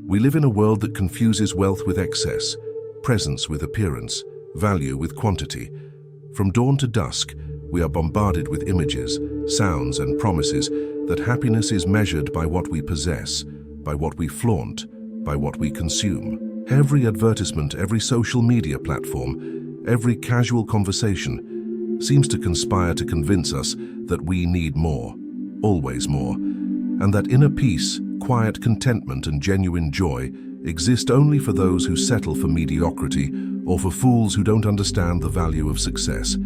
We live in a world that confuses wealth with excess, presence with appearance, value with quantity. From dawn to dusk, we are bombarded with images, sounds, and promises that happiness is measured by what we possess, by what we flaunt, by what we consume. Every advertisement, every social media platform, every casual conversation seems to conspire to convince us that we need more, always more, and that inner peace, quiet contentment, and genuine joy exist only for those who settle for mediocrity or for fools who don't understand the value of success.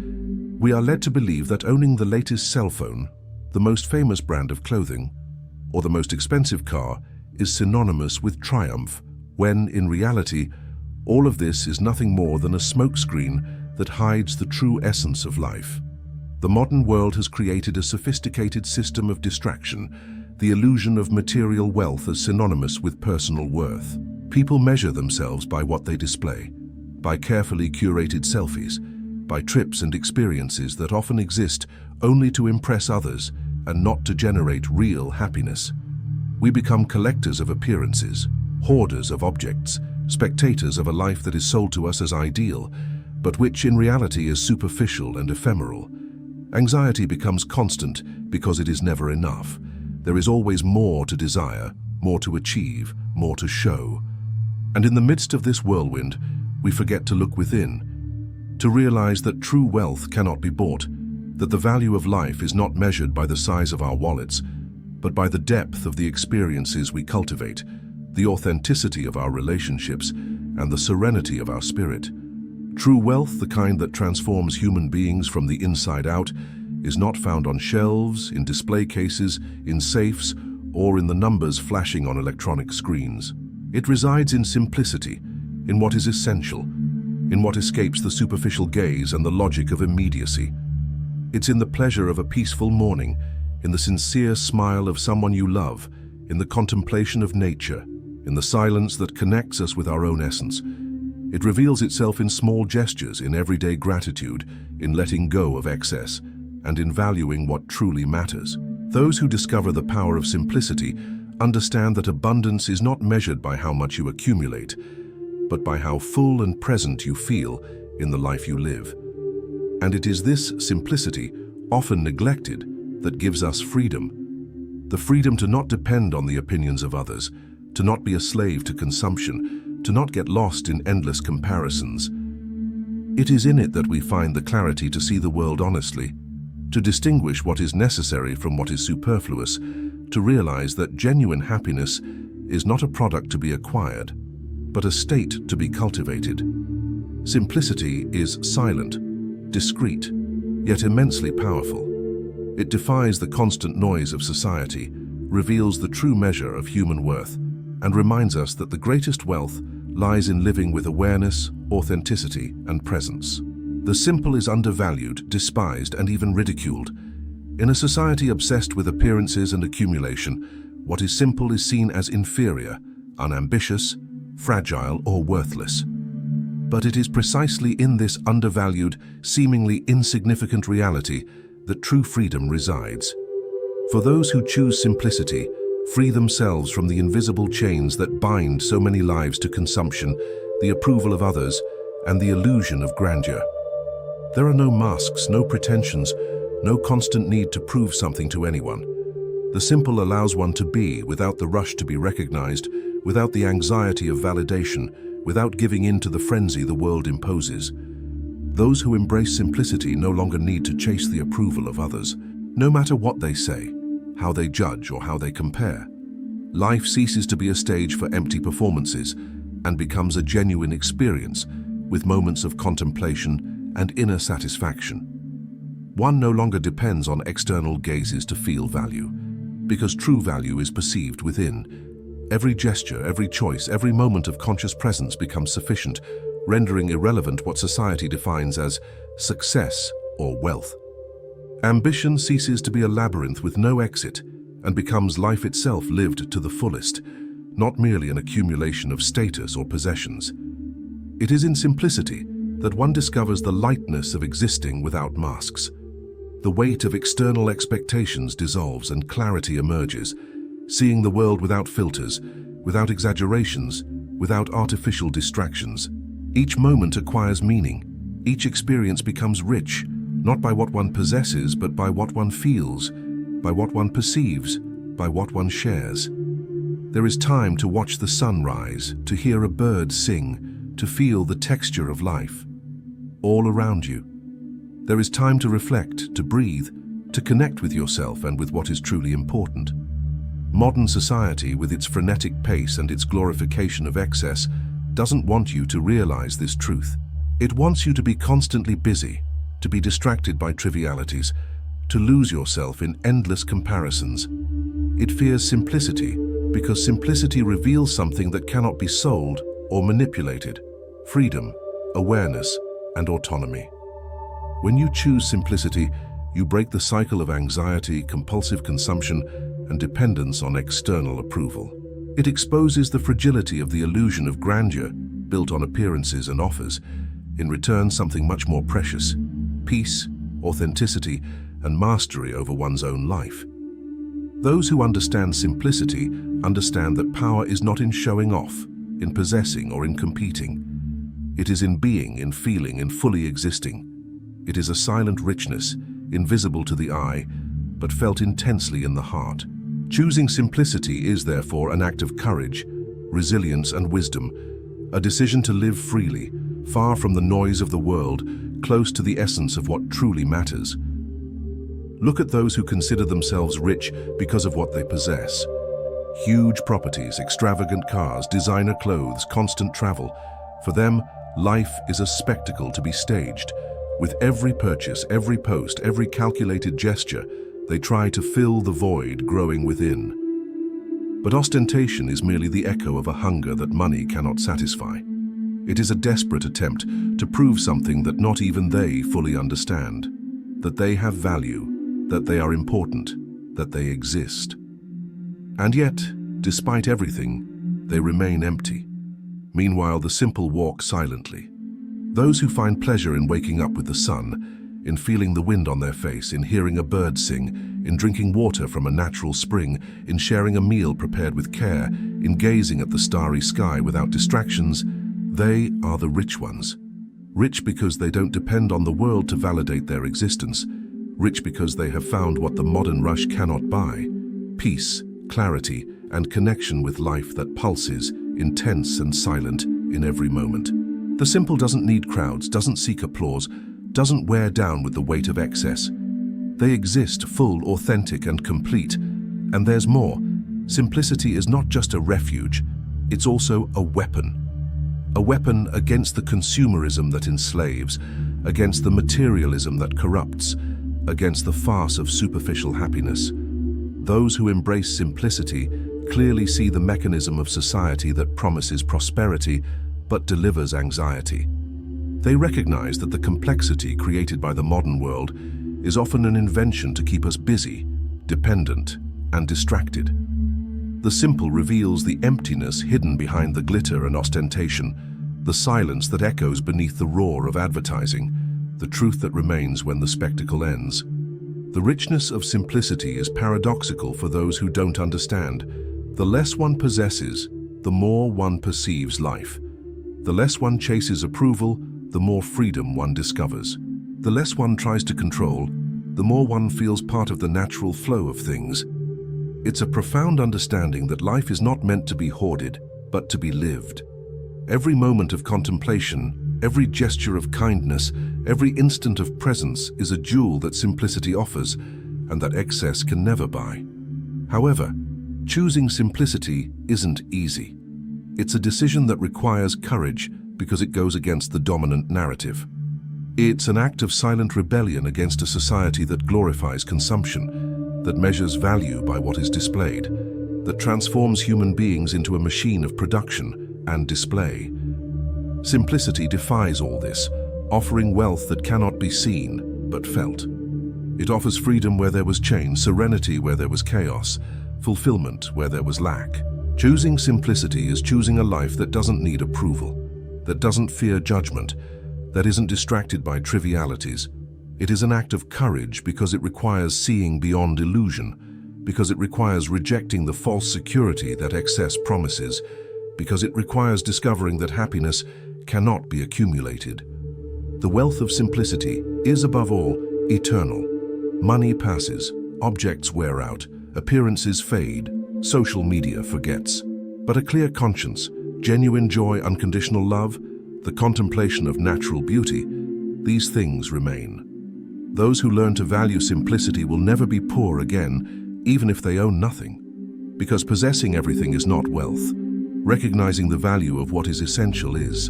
We are led to believe that owning the latest cell phone, the most famous brand of clothing, or the most expensive car is synonymous with triumph, when, in reality, all of this is nothing more than a smokescreen that hides the true essence of life. The modern world has created a sophisticated system of distraction, the illusion of material wealth as synonymous with personal worth. People measure themselves by what they display, by carefully curated selfies, by trips and experiences that often exist only to impress others and not to generate real happiness. We become collectors of appearances, hoarders of objects, spectators of a life that is sold to us as ideal, but which in reality is superficial and ephemeral. Anxiety becomes constant because it is never enough. There is always more to desire, more to achieve, more to show. And in the midst of this whirlwind, we forget to look within, to realize that true wealth cannot be bought, that the value of life is not measured by the size of our wallets, but by the depth of the experiences we cultivate, the authenticity of our relationships, and the serenity of our spirit. True wealth, the kind that transforms human beings from the inside out, is not found on shelves, in display cases, in safes, or in the numbers flashing on electronic screens. It resides in simplicity, in what is essential, in what escapes the superficial gaze and the logic of immediacy. It's in the pleasure of a peaceful morning, in the sincere smile of someone you love, in the contemplation of nature, in the silence that connects us with our own essence. It reveals itself in small gestures, in everyday gratitude, in letting go of excess, and in valuing what truly matters. Those who discover the power of simplicity understand that abundance is not measured by how much you accumulate, but by how full and present you feel in the life you live. And it is this simplicity, often neglected, that gives us freedom. The freedom to not depend on the opinions of others, to not be a slave to consumption, to not get lost in endless comparisons. It is in it that we find the clarity to see the world honestly, to distinguish what is necessary from what is superfluous, to realize that genuine happiness is not a product to be acquired, but a state to be cultivated. Simplicity is silent, discreet, yet immensely powerful. It defies the constant noise of society, reveals the true measure of human worth, and reminds us that the greatest wealth lies in living with awareness, authenticity, and presence. The simple is undervalued, despised, and even ridiculed. In a society obsessed with appearances and accumulation, what is simple is seen as inferior, unambitious, fragile, or worthless. But it is precisely in this undervalued, seemingly insignificant reality that true freedom resides. For those who choose simplicity, free themselves from the invisible chains that bind so many lives to consumption, the approval of others, and the illusion of grandeur. There are no masks, no pretensions, no constant need to prove something to anyone. The simple allows one to be without the rush to be recognized, without the anxiety of validation, without giving in to the frenzy the world imposes. Those who embrace simplicity no longer need to chase the approval of others, no matter what they say, how they judge, or how they compare. Life ceases to be a stage for empty performances and becomes a genuine experience with moments of contemplation and inner satisfaction. One no longer depends on external gazes to feel value, because true value is perceived within. Every gesture, every choice, every moment of conscious presence becomes sufficient, rendering irrelevant what society defines as success or wealth. Ambition ceases to be a labyrinth with no exit and becomes life itself lived to the fullest, not merely an accumulation of status or possessions. It is in simplicity that one discovers the lightness of existing without masks. The weight of external expectations dissolves and clarity emerges. Seeing the world without filters, without exaggerations, without artificial distractions. Each moment acquires meaning. Each experience becomes rich, not by what one possesses, but by what one feels, by what one perceives, by what one shares. There is time to watch the sun rise, to hear a bird sing, to feel the texture of life, all around you. There is time to reflect, to breathe, to connect with yourself and with what is truly important. Modern society, with its frenetic pace and its glorification of excess, doesn't want you to realize this truth. It wants you to be constantly busy, to be distracted by trivialities, to lose yourself in endless comparisons. It fears simplicity, because simplicity reveals something that cannot be sold or manipulated: freedom, awareness, and autonomy. When you choose simplicity, you break the cycle of anxiety, compulsive consumption, and dependence on external approval. It exposes the fragility of the illusion of grandeur built on appearances and offers, in return something much more precious: peace, authenticity, and mastery over one's own life. Those who understand simplicity understand that power is not in showing off, in possessing, or in competing. It is in being, in feeling, in fully existing. It is a silent richness, invisible to the eye, but felt intensely in the heart. Choosing simplicity is therefore an act of courage, resilience, and wisdom, a decision to live freely, far from the noise of the world, close to the essence of what truly matters. Look at those who consider themselves rich because of what they possess. Huge properties, extravagant cars, designer clothes, constant travel. For them, life is a spectacle to be staged. With every purchase, every post, every calculated gesture, they try to fill the void growing within. But ostentation is merely the echo of a hunger that money cannot satisfy. It is a desperate attempt to prove something that not even they fully understand: that they have value, that they are important, that they exist. And yet, despite everything, they remain empty. Meanwhile, the simple walk silently. Those who find pleasure in waking up with the sun, in feeling the wind on their face, in hearing a bird sing, in drinking water from a natural spring, in sharing a meal prepared with care, in gazing at the starry sky without distractions, they are the rich ones. Rich because they don't depend on the world to validate their existence. Rich because they have found what the modern rush cannot buy: peace, clarity, and connection with life that pulses, intense and silent, in every moment. The simple doesn't need crowds, doesn't seek applause, doesn't wear down with the weight of excess. They exist full, authentic, and complete. And there's more. Simplicity is not just a refuge, it's also a weapon. A weapon against the consumerism that enslaves, against the materialism that corrupts, against the farce of superficial happiness. Those who embrace simplicity clearly see the mechanism of society that promises prosperity but delivers anxiety. They recognize that the complexity created by the modern world is often an invention to keep us busy, dependent, and distracted. The simple reveals the emptiness hidden behind the glitter and ostentation, the silence that echoes beneath the roar of advertising, the truth that remains when the spectacle ends. The richness of simplicity is paradoxical for those who don't understand. The less one possesses, the more one perceives life. The less one chases approval, the more freedom one discovers. The less one tries to control, the more one feels part of the natural flow of things. It's a profound understanding that life is not meant to be hoarded, but to be lived. Every moment of contemplation, every gesture of kindness, every instant of presence is a jewel that simplicity offers and that excess can never buy. However, choosing simplicity isn't easy. It's a decision that requires courage because it goes against the dominant narrative. It's an act of silent rebellion against a society that glorifies consumption, that measures value by what is displayed, that transforms human beings into a machine of production and display. Simplicity defies all this, offering wealth that cannot be seen but felt. It offers freedom where there was change, serenity where there was chaos, fulfillment where there was lack. Choosing simplicity is choosing a life that doesn't need approval, that doesn't fear judgment, that isn't distracted by trivialities. It is an act of courage because it requires seeing beyond illusion, because it requires rejecting the false security that excess promises, because it requires discovering that happiness cannot be accumulated. The wealth of simplicity is, above all, eternal. Money passes, objects wear out, appearances fade, social media forgets. But a clear conscience, genuine joy, unconditional love, the contemplation of natural beauty, these things remain. Those who learn to value simplicity will never be poor again, even if they own nothing. Because possessing everything is not wealth. Recognizing the value of what is essential is.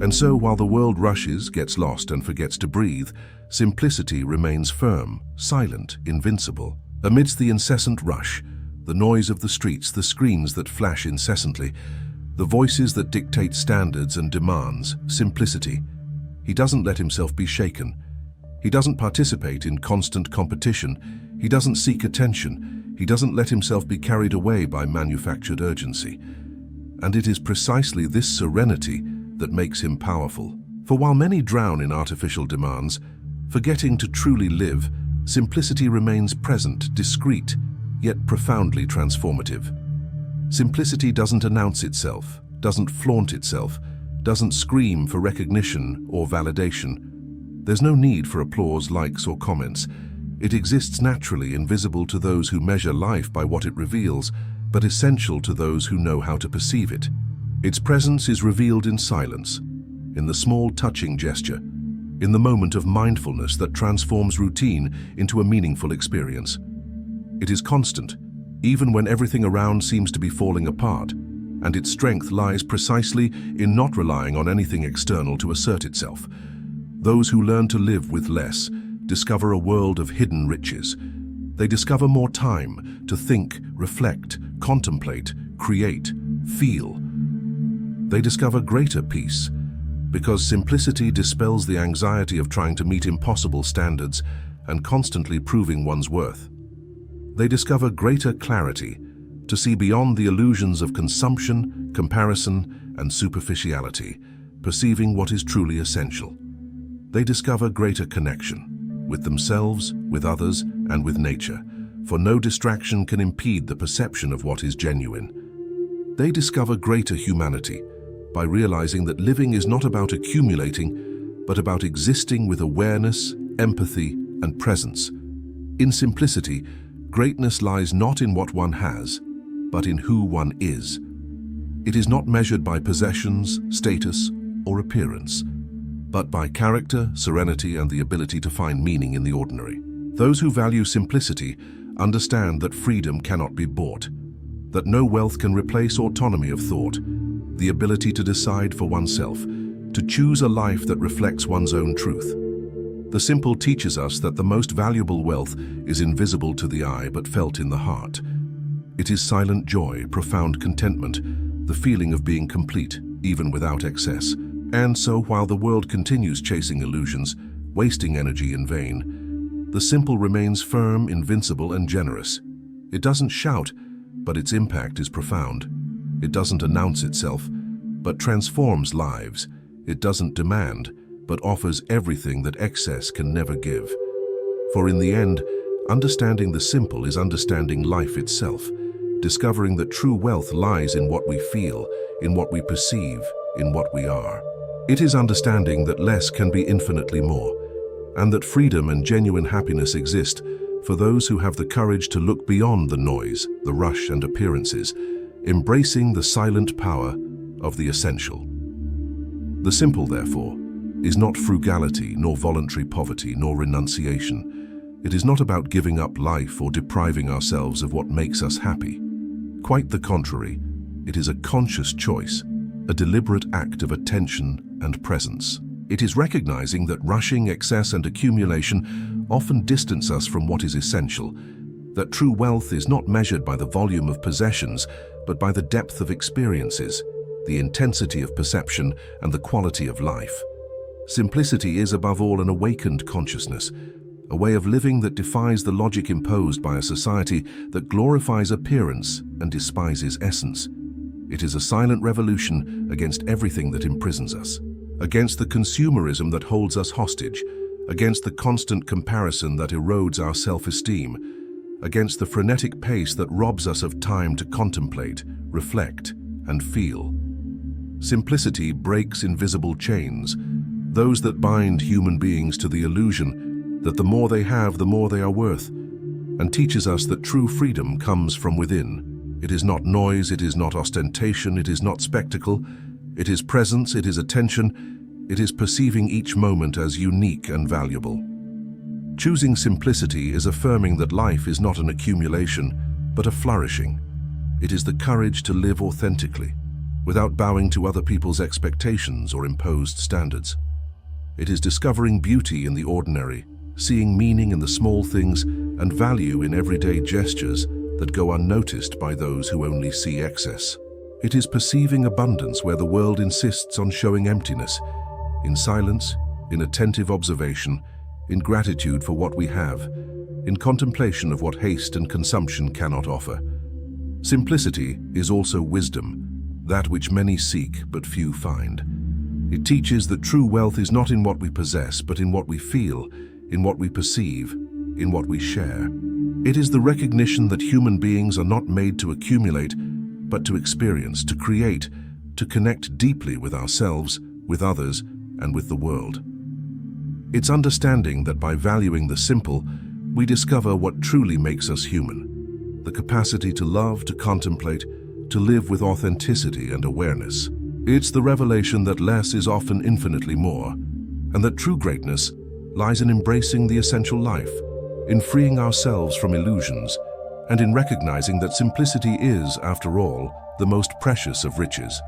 And so, while the world rushes, gets lost, and forgets to breathe, simplicity remains firm, silent, invincible. Amidst the incessant rush, the noise of the streets, the screens that flash incessantly, the voices that dictate standards and demands, simplicity. He doesn't let himself be shaken. He doesn't participate in constant competition. He doesn't seek attention. He doesn't let himself be carried away by manufactured urgency. And it is precisely this serenity that makes him powerful. For while many drown in artificial demands, forgetting to truly live, simplicity remains present, discreet, yet profoundly transformative. Simplicity doesn't announce itself, doesn't flaunt itself, doesn't scream for recognition or validation. There's no need for applause, likes, or comments. It exists naturally, invisible to those who measure life by what it reveals, but essential to those who know how to perceive it. Its presence is revealed in silence, in the small touching gesture, in the moment of mindfulness that transforms routine into a meaningful experience. It is constant, even when everything around seems to be falling apart, and its strength lies precisely in not relying on anything external to assert itself. Those who learn to live with less discover a world of hidden riches. They discover more time to think, reflect, contemplate, create, feel. They discover greater peace, because simplicity dispels the anxiety of trying to meet impossible standards and constantly proving one's worth. They discover greater clarity to see beyond the illusions of consumption, comparison, and superficiality, perceiving what is truly essential. They discover greater connection with themselves, with others, and with nature, for no distraction can impede the perception of what is genuine. They discover greater humanity by realizing that living is not about accumulating, but about existing with awareness, empathy, and presence. In simplicity, greatness lies not in what one has, but in who one is. It is not measured by possessions, status, or appearance, but by character, serenity, and the ability to find meaning in the ordinary. Those who value simplicity understand that freedom cannot be bought, that no wealth can replace autonomy of thought, the ability to decide for oneself, to choose a life that reflects one's own truth. The simple teaches us that the most valuable wealth is invisible to the eye but felt in the heart. It is silent joy, profound contentment, the feeling of being complete, even without excess. And so, while the world continues chasing illusions, wasting energy in vain, the simple remains firm, invincible, and generous. It doesn't shout, but its impact is profound. It doesn't announce itself, but transforms lives. It doesn't demand, but offers everything that excess can never give. For in the end, understanding the simple is understanding life itself, discovering that true wealth lies in what we feel, in what we perceive, in what we are. It is understanding that less can be infinitely more, and that freedom and genuine happiness exist for those who have the courage to look beyond the noise, the rush, and appearances, embracing the silent power of the essential. The simple, therefore, is not frugality, nor voluntary poverty, nor renunciation. It is not about giving up life or depriving ourselves of what makes us happy. Quite the contrary, it is a conscious choice, a deliberate act of attention and presence. It is recognizing that rushing, excess, and accumulation often distance us from what is essential, that true wealth is not measured by the volume of possessions, but by the depth of experiences, the intensity of perception, and the quality of life. Simplicity is, above all, an awakened consciousness, a way of living that defies the logic imposed by a society that glorifies appearance and despises essence. It is a silent revolution against everything that imprisons us, against the consumerism that holds us hostage, against the constant comparison that erodes our self-esteem, against the frenetic pace that robs us of time to contemplate, reflect, and feel. Simplicity breaks invisible chains, those that bind human beings to the illusion that the more they have, the more they are worth, and teaches us that true freedom comes from within. It is not noise, it is not ostentation, it is not spectacle, it is presence, it is attention, it is perceiving each moment as unique and valuable. Choosing simplicity is affirming that life is not an accumulation, but a flourishing. It is the courage to live authentically, without bowing to other people's expectations or imposed standards. It is discovering beauty in the ordinary, seeing meaning in the small things, and value in everyday gestures that go unnoticed by those who only see excess. It is perceiving abundance where the world insists on showing emptiness, in silence, in attentive observation, in gratitude for what we have, in contemplation of what haste and consumption cannot offer. Simplicity is also wisdom, that which many seek but few find. It teaches that true wealth is not in what we possess, but in what we feel, in what we perceive, in what we share. It is the recognition that human beings are not made to accumulate, but to experience, to create, to connect deeply with ourselves, with others, and with the world. It's understanding that by valuing the simple, we discover what truly makes us human. The capacity to love, to contemplate, to live with authenticity and awareness. It's the revelation that less is often infinitely more, and that true greatness lies in embracing the essential life, in freeing ourselves from illusions, and in recognizing that simplicity is, after all, the most precious of riches.